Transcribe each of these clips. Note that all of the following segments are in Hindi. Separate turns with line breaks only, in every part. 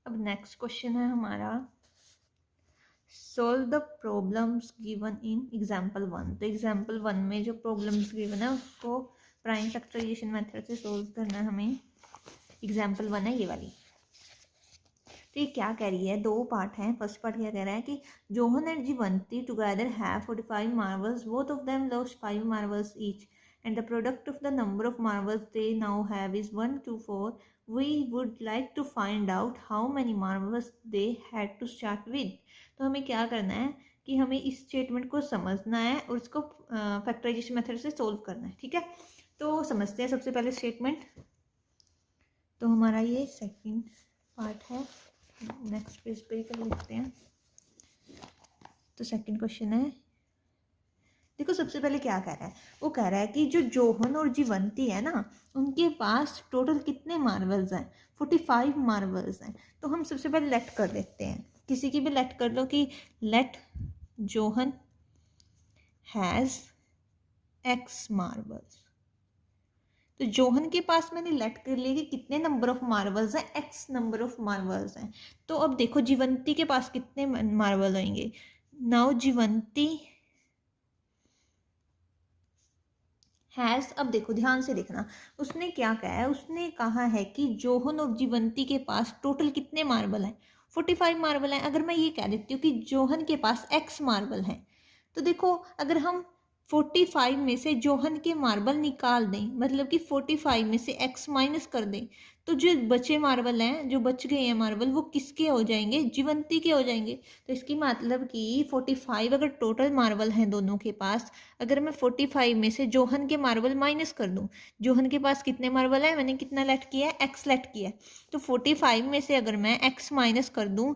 अब नेक्स्ट क्वेश्चन है हमारा, solve the problems given in example 1। तो एग्जाम्पल 1 में जो प्रॉब्लम्स गिवन है उसको प्राइम फैक्टराइजेशन मेथड से सोल्व करना है हमें। एग्जाम्पल 1 है ये वाली। तो ये क्या कह रही है, दो पार्ट हैं। फर्स्ट पार्ट क्या कह रहा है कि John and Jivanti together have 45 marbles, both of them lost 5 marbles each and the product of the number of marbles they now have is 1 to 4. We would like to find out how many marbles they had to start with. तो हमें क्या करना है कि हमें इस स्टेटमेंट को समझना है और उसको फैक्टराइजेशन मेथड से सोल्व करना है। ठीक है, तो समझते हैं सबसे पहले स्टेटमेंट। तो हमारा ये सेकंड पार्ट है, नेक्स्ट पेज पे कर लेते हैं। तो सेकंड क्वेश्चन है, देखो सबसे पहले क्या कह रहा है, वो कह रहा है कि जो जोहन और जीवंती है ना, उनके पास टोटल कितने मार्वल्स हैं, 45 मार्वल्स हैं। तो हम सबसे पहले लेट कर देते हैं, किसी की भी लेट कर लो कि let Johan has X marbles. तो जोहन के पास मैंने लेट कर लिया कि कितने नंबर ऑफ मार्वल्स हैं, एक्स नंबर ऑफ मार्वल्स हैं। तो अब देखो जीवंती के पास कितने मार्वल होंगे। नाउ जीवंती हैज़, अब देखो ध्यान से देखना, उसने क्या कहा है, उसने कहा है कि जोहन और जीवंती के पास टोटल कितने मार्बल हैं, 45 मार्बल हैं। अगर मैं ये कह देती हूँ कि जोहन के पास एक्स मार्बल हैं, तो देखो अगर हम 45 में से जोहन के मार्बल निकाल दें, मतलब कि 45 में से एक्स माइनस कर दें, तो जो बचे मार्बल हैं, जो बच गए हैं मार्बल, वो किसके हो जाएंगे, जीवंती के हो जाएंगे। तो इसकी मतलब कि 45 अगर टोटल मार्बल हैं दोनों के पास, अगर मैं 45 में से जोहन के मार्बल माइनस कर दूं, जोहन के पास कितने मार्बल है, मैंने कितना लेट किया है, एक्स लेट किया है। तो 45 में से अगर मैं एक्स माइनस कर दूं,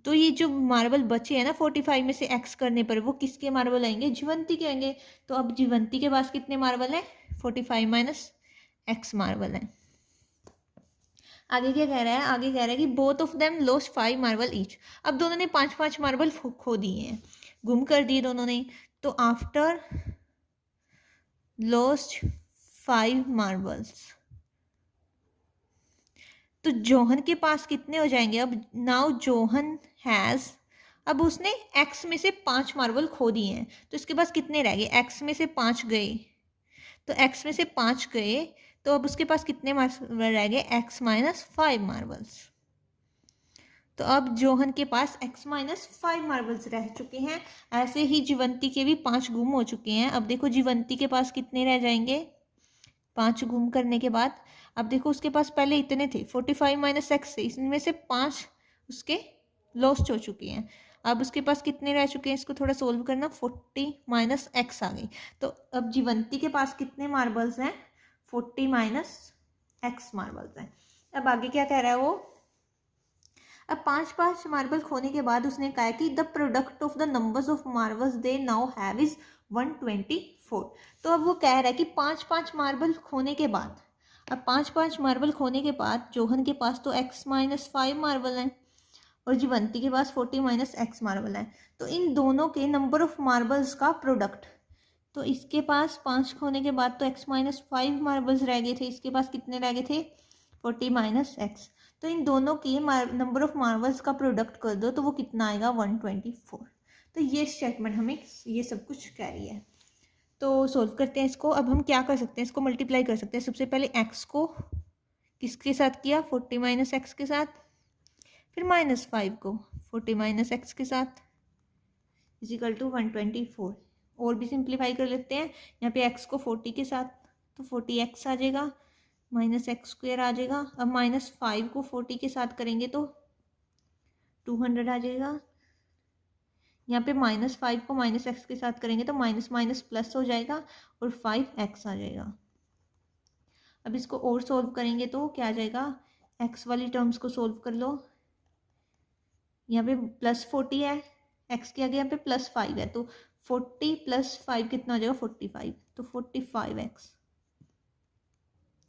तो ये जो मार्बल बचे हैं ना 45 में से एक्स करने पर, वो किसके मार्बल आएंगे, जीवंती के आएंगे। तो अब जीवंती के पास कितने मार्बल हैं, 45 माइनस एक्स मार्बल हैं। आगे क्या कह रहा है, आगे कह रहा है कि both of them lost 5 marble each. अब दोनों ने 5-5 मार्बल खो दिए हैं, गुम कर दिए दोनों ने। तो आफ्टर लॉस्ट 5 मार्बल्स, तो जोहन के पास कितने हो जाएंगे। अब नाउ जोहन हैज़, अब उसने एक्स में से 5 मार्बल खो दिए हैं, तो इसके पास कितने रह गए, एक्स में से 5 गए, तो एक्स में से 5 गए, तो अब उसके पास कितने मार्बल रह गए, एक्स माइनस 5 मार्बल्स। तो अब जोहन के पास x माइनस 5 मार्बल्स रह चुके हैं। ऐसे ही जीवंती के भी 5 गुम हो चुके हैं। अब देखो जीवंती के पास कितने रह जाएंगे, 5 गुम करने के बाद। अब देखो उसके पास पहले इतने थे, 45 माइनस एक्स से, इसमें से 5 उसके लॉस्ट हो चुके हैं। अब उसके पास कितने रह चुके हैं, इसको थोड़ा सोल्व करना, 40 माइनस एक्स आ गई। तो अब जीवंती के पास कितने मार्बल्स हैं, 40 माइनस एक्स मार्बल्स हैं। अब आगे क्या कह रहा है वो, अब 5-5 मार्बल खोने के बाद उसने कहा कि the product of the numbers of marbles they now have is 124। तो अब वो कह रहा है कि 5-5 मार्बल खोने के बाद, अब 5-5 मार्बल खोने के बाद जोहन के पास तो x माइनस 5 मार्बल हैं और जीवंती के पास 40 माइनस एक्स मार्बल हैं। तो इन दोनों के नंबर ऑफ मार्बल्स का प्रोडक्ट, तो इसके पास 5 खोने के बाद तो x माइनस 5 मार्बल्स रह गए थे, इसके पास कितने रह गए थे, 40 माइनस एक्स। तो इन दोनों की नंबर ऑफ मार्बल्स का प्रोडक्ट कर दो तो वो कितना आएगा, 124। तो ये स्टेटमेंट हमें ये सब कुछ कह रही है। तो सोल्व करते हैं इसको। अब हम क्या कर सकते हैं, इसको मल्टीप्लाई कर सकते हैं। सबसे पहले x को किसके साथ किया, 40 माइनस एक्स के साथ, फिर माइनस 5 को 40 माइनस एक्स के साथ, इजिकल टू 124। और भी सिंप्लीफाई कर लेते हैं, यहाँ पे x को 40 के साथ, तो 40x आ जाएगा, माइनस एक्स स्क्वेयर आ जाएगा। अब माइनस 5 को 40 के साथ करेंगे तो 200 आ जाएगा। यहाँ पे माइनस 5 को माइनस एक्स के साथ करेंगे तो माइनस माइनस प्लस हो जाएगा और 5x आ जाएगा। अब इसको और सोल्व करेंगे तो क्या आ जाएगा, x वाली टर्म्स को सोल्व कर लो। यहाँ पे प्लस 40 है, x के आगे यहाँ पे प्लस 5 है, तो 40 प्लस 5 कितना हो जाएगा, 45। तो 45x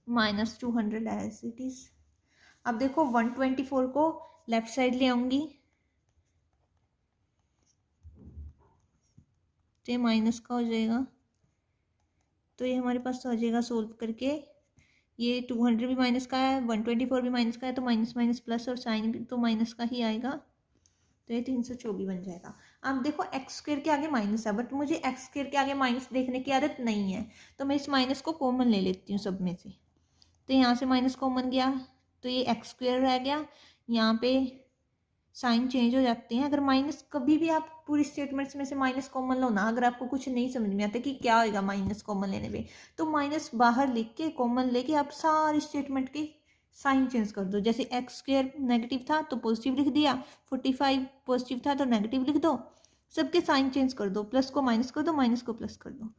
minus 200 as it is. अब देखो 124 को लेफ्ट साइड ले आऊंगी तो ये माइनस का हो जाएगा, तो ये हमारे पास आ जाएगा सोल्व करके ये 200 भी माइनस का है, 124 भी माइनस का है, तो माइनस माइनस प्लस और साइन भी तो माइनस का ही आएगा, तो ये 324 बन जाएगा। अब देखो एक्स स्क्वेयर के आगे माइनस है, बट मुझे एक्स स्क्वेयर के आगे माइनस देखने की आदत नहीं है, तो मैं इस माइनस को कॉमन ले लेती हूँ सब में से। तो यहाँ से माइनस कॉमन गया, तो ये एक्स स्क्वेयर रह गया, यहाँ पे साइन चेंज हो जाते हैं। अगर माइनस कभी भी आप पूरी स्टेटमेंट्स में से माइनस कॉमन लो ना, अगर आपको कुछ नहीं समझ में आता कि क्या होएगा माइनस कॉमन लेने पे, तो माइनस बाहर लिख के कॉमन लेके आप सारी स्टेटमेंट के साइन चेंज कर दो। जैसे एक्स स्क्वेयर नेगेटिव था तो पॉजिटिव लिख दिया, 45 पॉजिटिव था तो नेगेटिव लिख दो, सबके साइन चेंज कर दो, प्लस को माइनस कर दो, माइनस को प्लस कर दो।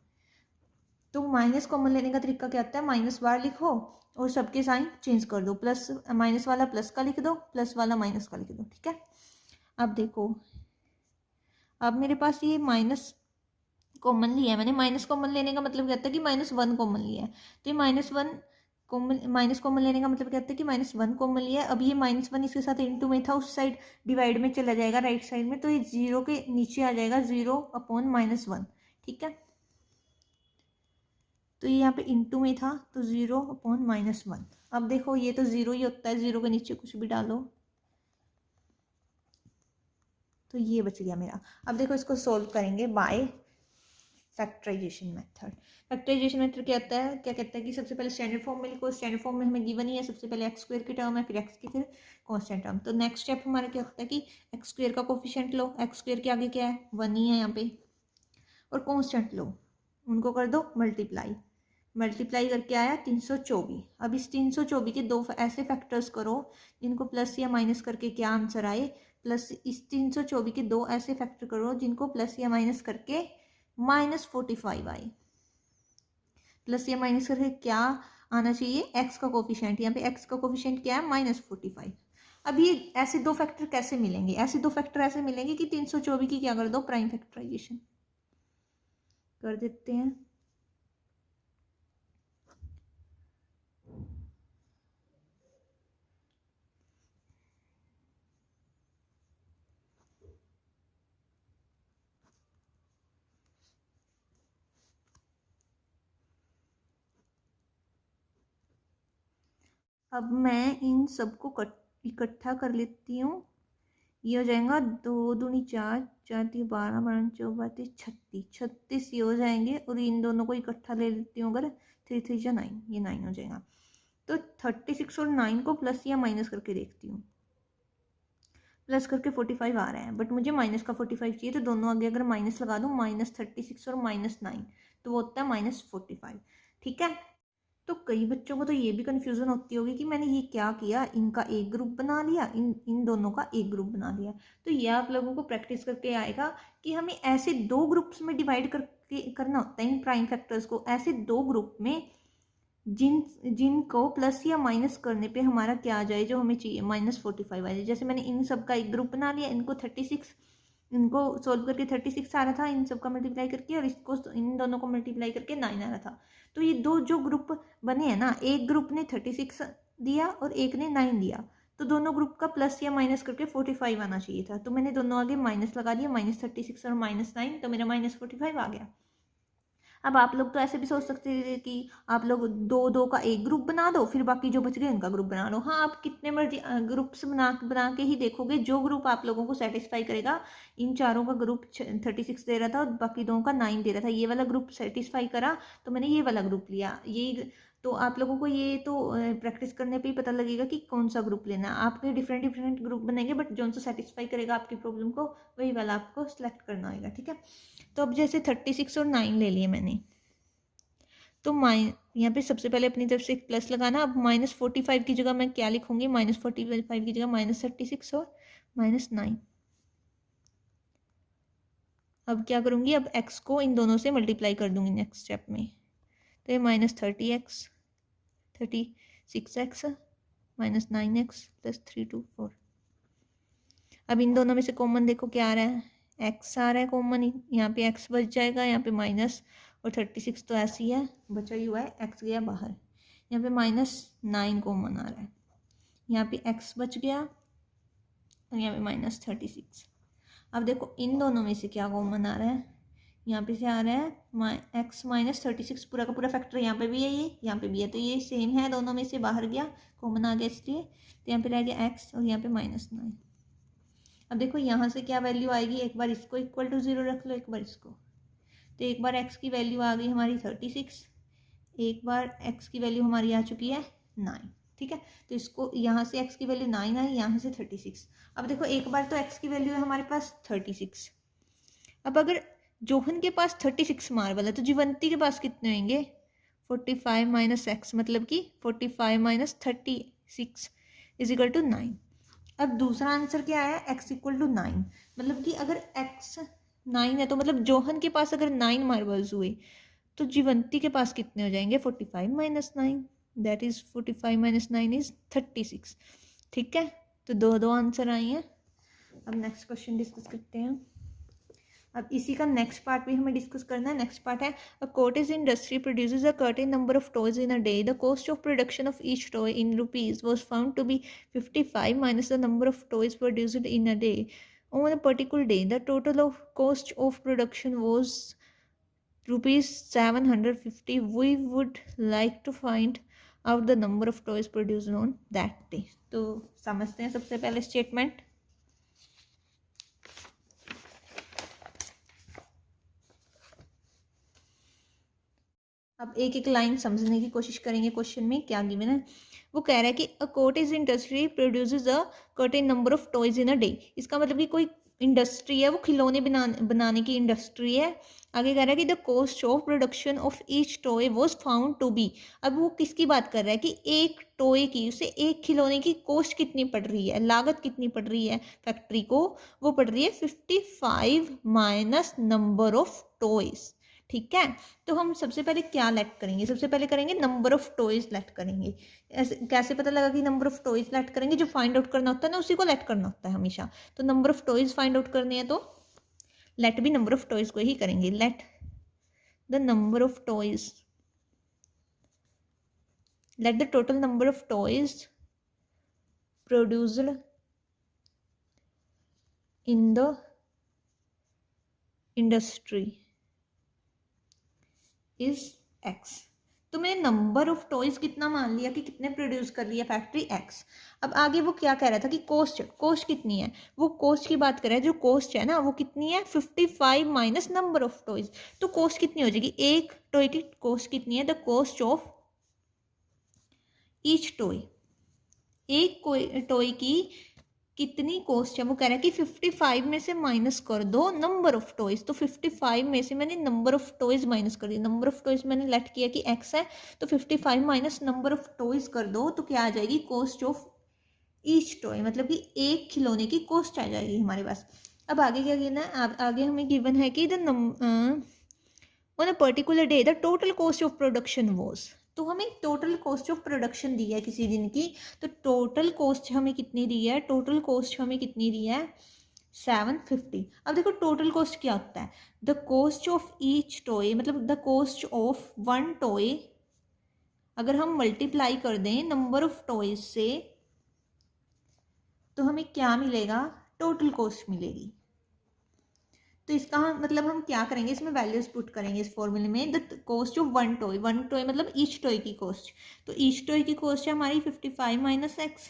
तो माइनस कॉमन लेने का तरीका क्या होता है, माइनस बार लिखो और सबके साइन चेंज कर दो, प्लस माइनस वाला प्लस का लिख दो, प्लस वाला माइनस का लिख दो, ठीक है। अब देखो, अब मेरे पास ये माइनस कॉमन लिया है मैंने, माइनस कॉमन लेने का मतलब क्या होता है कि -1 कॉमन लिया है, तो ये -1 कॉमन, माइनस कॉमन लेने का मतलब क्या होता है कि -1 कॉमन लिया है। अब ये -1 इसके साथ इंटू में था, उस साइड डिवाइड में चला जाएगा राइट साइड में, तो ये 0 के नीचे आ जाएगा, 0/-1, ठीक है। तो ये यहाँ पे इंटू में था तो 0/-1। अब देखो ये तो 0 ही होता है, 0 के नीचे कुछ भी डालो, तो ये बच गया मेरा। अब देखो इसको सोल्व करेंगे by factorisation method. Factorisation method क्या होता है, क्या कहता है कि सबसे पहले स्टैंडर्ड फॉर्म में लिखो, स्टैंडर्ड फॉर्म में हमें गिवन ही है, सबसे पहले एक्स स्क्वायर की टर्म है, फिर एक्स की, फिर कांस्टेंट टर्म। तो नेक्स्ट स्टेप हमारा क्या होता है कि एक्स स्क्वायर का कोफिशिएंट लो, एक्स स्क्वायर के आगे क्या है 1 ही है यहाँ पे, और कांस्टेंट लो, उनको कर दो मल्टीप्लाई, मल्टीप्लाई करके आया 324। अब इस 324 के दो ऐसे फैक्टर्स करो जिनको प्लस या माइनस करके क्या आंसर आए, प्लस इस 324 के दो ऐसे फैक्टर करो जिनको प्लस या माइनस करके -45 आए। प्लस या माइनस करके क्या आना चाहिए, एक्स का कोफिशिएंट, यहाँ पे एक्स का कोफिशिएंट क्या है -45। अब ये ऐसे दो फैक्टर कैसे मिलेंगे, ऐसे दो फैक्टर ऐसे मिलेंगे कि 324 की क्या कर दो प्राइम फैक्टराइजेशन कर देते हैं। अब मैं इन सबको इकट्ठा कर लेती हूँ, ये हो जाएगा 2 दूनी 4, 4 3 12, 12 4 32 36, 36 ये हो जाएंगे, और इन दोनों को इकट्ठा ले लेती हूँ अगर, 3 3 जा 9, ये 9 हो जाएगा। तो 36 और 9 को प्लस या माइनस करके देखती हूँ, प्लस करके 45 आ रहा है, बट मुझे माइनस का 45 चाहिए, तो दोनों आगे अगर माइनस लगा दूँ, -36 और -9, तो वो होता है -45, ठीक है। तो कई बच्चों को तो ये भी कन्फ्यूज़न होती होगी कि मैंने ये क्या किया, इनका एक ग्रुप बना लिया, इन दोनों का एक ग्रुप बना लिया। तो ये आप लोगों को प्रैक्टिस करके आएगा कि हमें ऐसे दो ग्रुप्स में डिवाइड करके करना होता है इन प्राइम फैक्टर्स को, ऐसे दो ग्रुप में जिनको प्लस या माइनस करने पे हमारा क्या आ जाए जो हमें चाहिए, -45 आ जाए। जैसे मैंने इन सब का एक ग्रुप बना लिया, इनको 36, इनको सोल्व करके 36 आ रहा था, इन सब का मल्टीप्लाई करके, और इसको इन दोनों को मल्टीप्लाई करके 9 आ रहा था। तो ये दो जो ग्रुप बने हैं ना, एक ग्रुप ने 36 दिया और एक ने 9 दिया, तो दोनों ग्रुप का प्लस या माइनस करके 45 आना चाहिए था, तो मैंने दोनों आगे माइनस लगा दिया, -36 और -9, तो मेरा -45 आ गया। अब आप लोग तो ऐसे भी सोच सकते थे कि आप लोग दो दो का एक ग्रुप बना दो, फिर बाकी जो बच गए उनका ग्रुप बना लो। हाँ, आप कितने मर्जी ग्रुप्स बना बना के ही देखोगे, जो ग्रुप आप लोगों को सेटिस्फाई करेगा। इन चारों का ग्रुप 36 दे रहा था और बाकी दोनों का 9 दे रहा था, ये वाला ग्रुप सेटिस्फाई करा तो मैंने ये वाला ग्रुप लिया। यही तो आप लोगों को ये तो प्रैक्टिस करने पे ही पता लगेगा कि कौन सा ग्रुप लेना है। आपके डिफरेंट डिफरेंट ग्रुप बनेंगे, बट जो सा सेटिस्फाई करेगा आपकी प्रॉब्लम को, वही वाला आपको सेलेक्ट करना होगा, ठीक है। तो अब जैसे 36 और 9 ले लिए मैंने, तो यहाँ पे सबसे पहले अपनी तरफ से एक प्लस लगाना। अब -45 की जगह मैं क्या लिखूंगी, -45 की जगह -36 और -9। अब क्या करूंगी, अब x को इन दोनों से मल्टीप्लाई कर दूंगी नेक्स्ट स्टेप में, तो ये -30x, 36x, -9x + 324। अब इन दोनों में से कॉमन देखो क्या आ रहा है, x आ रहा है कॉमन, यहाँ पे x बच जाएगा, यहाँ पे माइनस, और 36 तो ऐसी ही है, बचा ही हुआ है, x गया बाहर, यहाँ पे -9 कॉमन आ रहा है, यहाँ पे x बच गया और यहाँ पे -36। अब देखो इन दोनों में से क्या कॉमन आ रहा है, यहाँ पे से आ रहा है x माइनस 36, पूरा का पूरा फैक्टर यहाँ पे भी है, ये यहाँ पे भी है, तो ये सेम है, दोनों में से बाहर गया, कॉमन आ गया इसलिए, तो यहाँ पे रह गया x और यहाँ पे -9। अब देखो यहाँ से क्या वैल्यू आएगी, एक बार इसको इक्वल टू 0 रख लो, एक बार इसको, तो एक बार x की वैल्यू आ गई हमारी 36, एक बार x की वैल्यू हमारी आ चुकी है 9, ठीक है। तो इसको यहाँ से x की वैल्यू 9 आई, यहाँ से 36। अब देखो एक बार तो x की वैल्यू है हमारे पास 36, अब अगर जोहन के पास 36 मार्बल है तो जीवंती के पास कितने होंगे, 45 माइनस एक्स, मतलब कि 45 माइनस 36 इज इक्वल टू 9। अब दूसरा आंसर क्या है, x इक्वल टू 9, मतलब कि अगर x 9 है तो मतलब जोहन के पास अगर 9 मार्बल्स हुए तो जीवंती के पास कितने हो जाएंगे, 45 minus 9, that is 45 minus 9 is 36, ठीक है। तो दो आंसर आए हैं। अब नेक्स्ट क्वेश्चन डिस्कस करते हैं। अब इसी का नेक्स्ट पार्ट भी हमें डिस्कस करना है। नेक्स्ट पार्ट है, a cottage industry produces a certain number of toys in a day. The cost of production of each toy in rupees was found to be 55 minus the number of toys produced in a day. On a particular day, the total of cost of production was rupees 750. We would like to find out the number of toys produced on that day. तो समझते हैं सबसे पहले स्टेटमेंट। अब एक एक लाइन समझने की कोशिश करेंगे, क्वेश्चन में क्या गिवन है। वो कह रहा है कि a cottage industry produces a certain number of toys in a day. इसका मतलब कि कोई इंडस्ट्री है, वो खिलौने बनाने की इंडस्ट्री है। आगे कह रहा है कि the cost of production of each toy was found to be. अब वो किसकी बात कर रहा है कि एक टॉय की, उसे एक खिलौने की कॉस्ट कितनी पड़ रही है, लागत कितनी पड़ रही है फैक्ट्री को, वो पड़ रही है 55 माइनस नंबर ऑफ टॉयज, ठीक है। तो हम सबसे पहले क्या लेट करेंगे, सबसे पहले करेंगे नंबर ऑफ टॉयज लेट करेंगे। ऐसे कैसे पता लगा कि नंबर ऑफ टॉयज लेट करेंगे, जो फाइंड आउट करना होता है ना उसी को लेट करना होता है हमेशा। तो number of toys find out करने हैं तो लेट भी नंबर ऑफ टॉयज को ही करेंगे। Let the number of toys, let the total number of toys produced in the industry is x. तो मैंने नंबर ऑफ टॉयज कितना मान लिया कि कितने प्रोड्यूस कर लिया फैक्ट्री एक्स। अब आगे वो क्या कह रहा था कि कॉस्ट कितनी है, वो कॉस्ट की बात कर रहा है। जो कॉस्ट है ना वो कितनी है, 55 माइनस नंबर ऑफ टॉयज। तो कॉस्ट कितनी हो जाएगी, एक टॉय की कॉस्ट कितनी है, the cost of each toy, एक टॉय की कितनी कॉस्ट है। वो कह रहा है कि 55 में से माइनस कर दो नंबर ऑफ टॉयज। तो 55 में से मैंने नंबर ऑफ टॉयज माइनस कर दी, नंबर ऑफ टॉयज मैंने लेट किया कि x है, तो 55 माइनस नंबर ऑफ टॉयज कर दो तो क्या आ जाएगी, कॉस्ट ऑफ ईच टॉय, मतलब कि एक खिलौने की कॉस्ट आ जाएगी हमारे पास। अब आगे क्या गिवन है, आगे हमें गिवन है कि on a particular day the total cost of production was. तो हमें टोटल कॉस्ट ऑफ प्रोडक्शन दी है किसी दिन की, तो टोटल कॉस्ट हमें कितनी दी है, टोटल कॉस्ट हमें कितनी दी है 750। अब देखो टोटल कॉस्ट क्या होता है, the cost of each toy, मतलब the cost of one toy अगर हम मल्टीप्लाई कर दें नंबर ऑफ टॉयज से तो हमें क्या मिलेगा, टोटल कॉस्ट मिलेगी। तो इसका मतलब हम क्या करेंगे, इसमें वैल्यूज पुट करेंगे इस फॉर्मूले में। The cost of one toy मतलब ईच टॉय की कॉस्ट, तो ईच टॉय की कॉस्ट है हमारी 55 माइनस एक्स।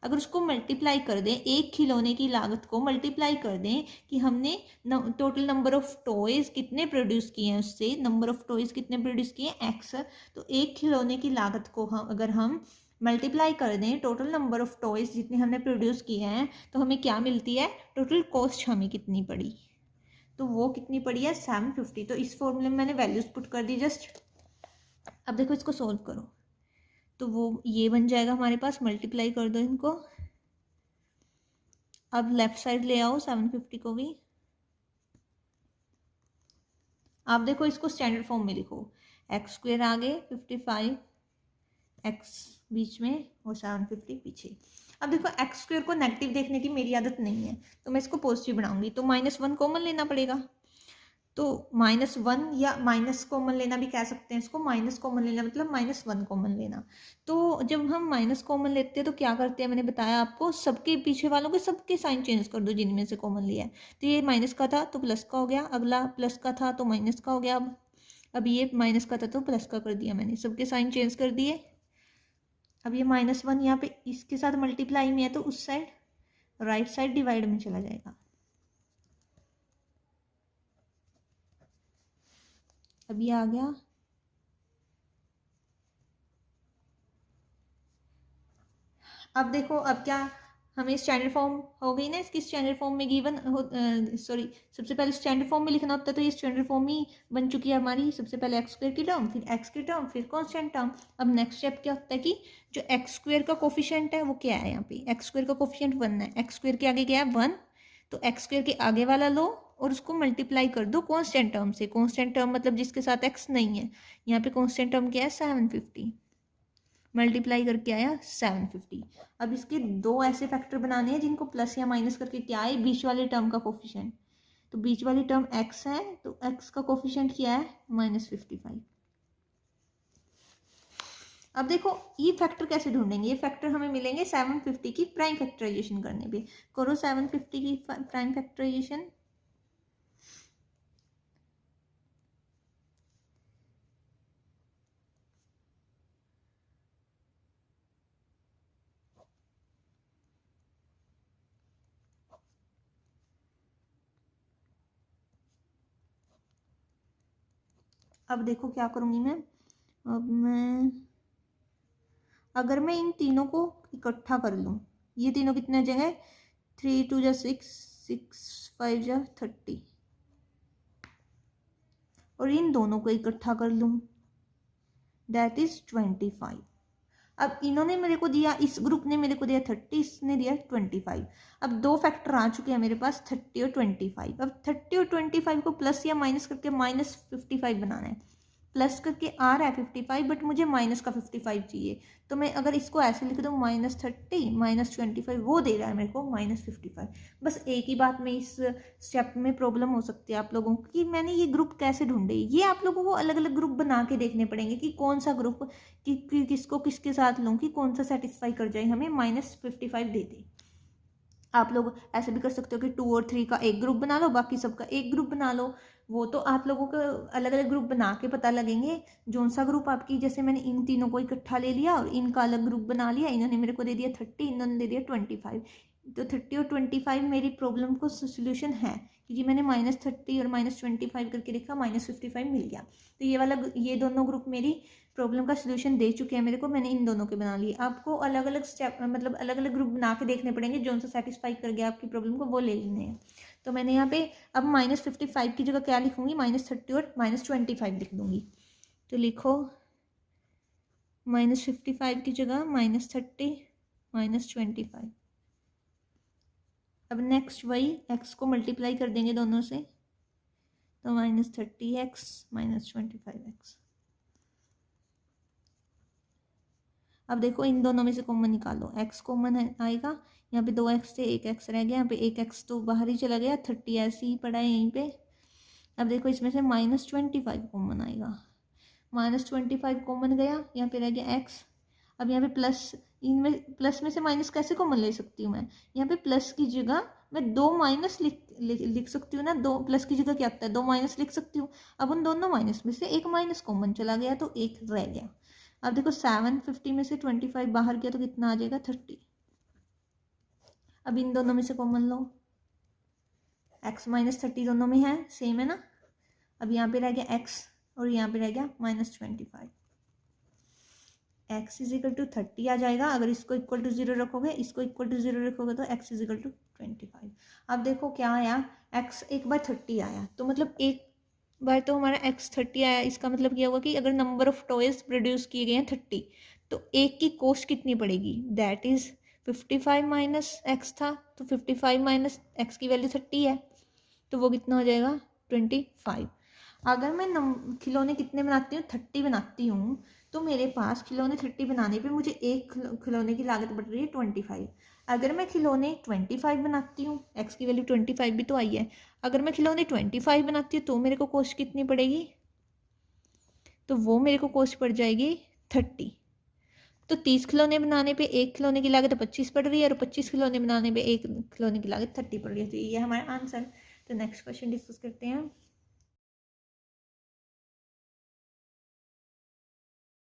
अगर उसको मल्टीप्लाई कर दें, एक खिलौने की लागत को मल्टीप्लाई कर दें कि हमने टोटल नंबर ऑफ टॉयज कितने प्रोड्यूस किए हैं, उससे नंबर ऑफ टॉयज कितने प्रोड्यूस किए हैं एक्स, तो एक खिलौने की लागत को अगर हम मल्टीप्लाई कर दें टोटल नंबर ऑफ टॉयज जितने हमने प्रोड्यूस किए हैं, तो हमें क्या मिलती है, टोटल कॉस्ट हमें कितनी पड़ी, तो वो कितनी पड़ी है 750। तो इस फॉर्मूले में मैंने वैल्यूज पुट कर दी जस्ट। अब देखो इसको सोल्व करो, तो वो ये बन जाएगा हमारे पास, मल्टीप्लाई कर दो इनको। अब लेफ्ट साइड ले आओ 750 को भी। आप देखो इसको स्टैंडर्ड फॉर्म में लिखो, एक्स स्क्वेयर आगे 55 एक्स बीच में और 750 पीछे। अब देखो एक्स स्क्वेयर को नेगेटिव देखने की मेरी आदत नहीं है, तो मैं इसको पॉजिटिव बनाऊंगी, तो -1 कॉमन लेना पड़ेगा। तो -1 या माइनस कॉमन लेना भी कह सकते हैं इसको, माइनस कॉमन लेना मतलब -1 कॉमन लेना। तो जब हम माइनस कॉमन लेते हैं तो क्या करते हैं, मैंने बताया आपको, सबके पीछे वालों के सबके साइन चेंज कर दो जिनमें से कॉमन लिया है। तो ये माइनस का था तो प्लस का हो गया, अगला प्लस का था तो माइनस का हो गया। अब ये माइनस का था तो प्लस का कर दिया मैंने, सबके साइन चेंज कर दिए। अब ये -1 यहाँ पे इसके साथ मल्टीप्लाई में है तो उस साइड राइट साइड डिवाइड में चला जाएगा। अब ये आ गया। अब देखो अब क्या हमें स्टैंडर्ड फॉर्म हो गई ना इसकी, स्टैंडर्ड फॉर्म में गिवन सॉरी सबसे पहले स्टैंडर्ड फॉर्म में लिखना होता है, तो ये स्टैंडर्ड फॉर्म ही बन चुकी है हमारी। सबसे पहले एक्स स्क्वायर की टर्म, फिर एक्स की टर्म, फिर कॉन्स्टेंट टर्म। अब नेक्स्ट स्टेप क्या होता है कि जो एक्स स्क्वायर का कोफिशिएंट है वो क्या है, यहाँ पे एक्स स्क्वायर का कोफिशिएंट 1 है, एक्स स्क्वायर के आगे क्या है 1, तो एक्स स्क्वायर के आगे वाला लो और उसको मल्टीप्लाई कर दो कॉन्स्टेंट टर्म से। कॉन्स्टेंट टर्म मतलब जिसके साथ एक्स नहीं है, यहाँ पे कॉन्स्टेंट टर्म क्या है 750, मल्टीप्लाई करके आया 750। अब इसके दो ऐसे फैक्टर बनाने हैं जिनको प्लस या माइनस करके क्या है, बीच वाले टर्म का कोफिशिएंट। तो बीच वाली टर्म x है तो x का कोफिशिएंट क्या है -55। अब देखो ये फैक्टर कैसे ढूंढेंगे, ये फैक्टर हमें मिलेंगे 750 की प्राइम फैक्टराइजेशन करने पे। करो 750 की प्राइम फैक्टराइजेशन। अब देखो क्या करूंगी मैं, अब मैं अगर मैं इन तीनों को इकट्ठा कर लूँ, ये तीनों कितने आ जाएंगे, 3 2 जा 6, 6 5 जा 30, और इन दोनों को इकट्ठा कर लूँ दैट इज 25। अब इन्होंने मेरे को दिया, इस ग्रुप ने मेरे को दिया 30, इसने दिया 25। अब दो फैक्टर आ चुके हैं मेरे पास 30 और 25। अब 30 और 25 को प्लस या माइनस करके -55 बनाना है। प्लस करके आ रहा है 55 बट मुझे माइनस का 55 चाहिए, तो मैं अगर इसको ऐसे लिख दूँ -30 -25, वो दे रहा है मेरे को -55। बस एक ही बात में इस स्टेप में प्रॉब्लम हो सकती है आप लोगों को कि मैंने ये ग्रुप कैसे ढूंढे। ये आप लोगों को अलग अलग ग्रुप बना के देखने पड़ेंगे कि कौन सा ग्रुप किसको किसके साथ लूँ कि कौन सा सेटिस्फाई कर जाए, हमें -55 दे दे। आप लोग ऐसे भी कर सकते हो कि 2 और 3 का एक ग्रुप बना लो, बाकी सबका एक ग्रुप बना लो। वो तो आप लोगों को अलग अलग ग्रुप बना के पता लगेंगे कौन सा ग्रुप आपकी, जैसे मैंने इन तीनों को इकट्ठा ले लिया और इनका अलग ग्रुप बना लिया, इन्होंने मेरे को दे दिया 30, इन्होंने दे दिया 25। तो 30 और 25 मेरी प्रॉब्लम को सोल्यूशन है, क्योंकि मैंने -30 और -25 करके देखा, -55 मिल गया। तो ये वाला ये दोनों ग्रुप मेरी प्रॉब्लम का सोल्यूशन दे चुके हैं मेरे को, मैंने इन दोनों के बना लिए। आपको अलग अलग स्टेप मतलब अलग अलग ग्रुप बना के देखने पड़ेंगे, जो सा सेटिस्फाई कर गया आपकी प्रॉब्लम को वो ले लेने हैं। तो मैंने यहाँ पे अब -55 की जगह क्या लिखूंगी, -30 और -25 लिख दूंगी। तो लिखो -55 की जगह -30 -25। अब नेक्स्ट वही x को मल्टीप्लाई कर देंगे दोनों से, तो -30x -25x। अब देखो इन दोनों में से कॉमन निकालो, x कॉमन है आएगा, यहाँ पे 2x थे 1x रह गया, यहाँ पे 1x तो बाहर ही चला गया, 30 ऐसे ही पड़ा है यहीं पे। अब देखो इसमें से -25 कॉमन आएगा, -25 कॉमन गया, यहाँ पे रह गया x। अब यहाँ पे प्लस, इनमें प्लस में से माइनस कैसे कॉमन ले सकती हूँ मैं, यहाँ पे प्लस की जगह मैं 2 माइनस लिख सकती हूँ ना, 2 प्लस की जगह क्या होता है 2 माइनस लिख सकती हूँ। अब उन दोनों माइनस में से एक माइनस कॉमन चला गया तो एक रह गया। अब देखो 750 में से 25 बाहर गया तो कितना आ जाएगा 30। अब इन दोनों में से कॉमन लो, x -30 दोनों में है, सेम है ना। अब यहाँ पे रह गया x और यहाँ पे रह गया -25। x = 30 आ जाएगा, अगर इसको इक्वल टू 0 रखोगे, इसको इक्वल टू 0 रखोगे तो x = 25। अब देखो क्या आया, x एक बार 30 आया, तो मतलब एक बार तो हमारा x 30 आया, इसका मतलब क्या हुआ कि अगर नंबर ऑफ टॉयज प्रोड्यूस किए गए हैं 30, तो एक की कॉस्ट कितनी पड़ेगी, दैट इज 55 माइनस x था, तो 55 माइनस x की वैल्यू 30 है, तो वो कितना हो जाएगा 25। अगर मैं खिलौने कितने बनाती हूँ 30 बनाती हूँ, तो मेरे पास खिलौने 30 बनाने पे मुझे एक खिलौने की लागत बढ़ रही है 25। अगर मैं खिलौने 25 बनाती हूँ, x की वैल्यू 25 भी तो आई है, अगर मैं खिलौने 25 बनाती हूँ तो मेरे को कॉस्ट कितनी पड़ेगी, तो वो मेरे को कॉस्ट पड़ जाएगी 30। तो 30 खिलौने बनाने पे एक खिलौने की लागत 25 पड़ रही है और 25 खिलौने बनाने पे एक खिलौने की लागत 30 पड़ रही है। तो ये हमारा आंसर। तो नेक्स्ट क्वेश्चन डिस्कस करते हैं।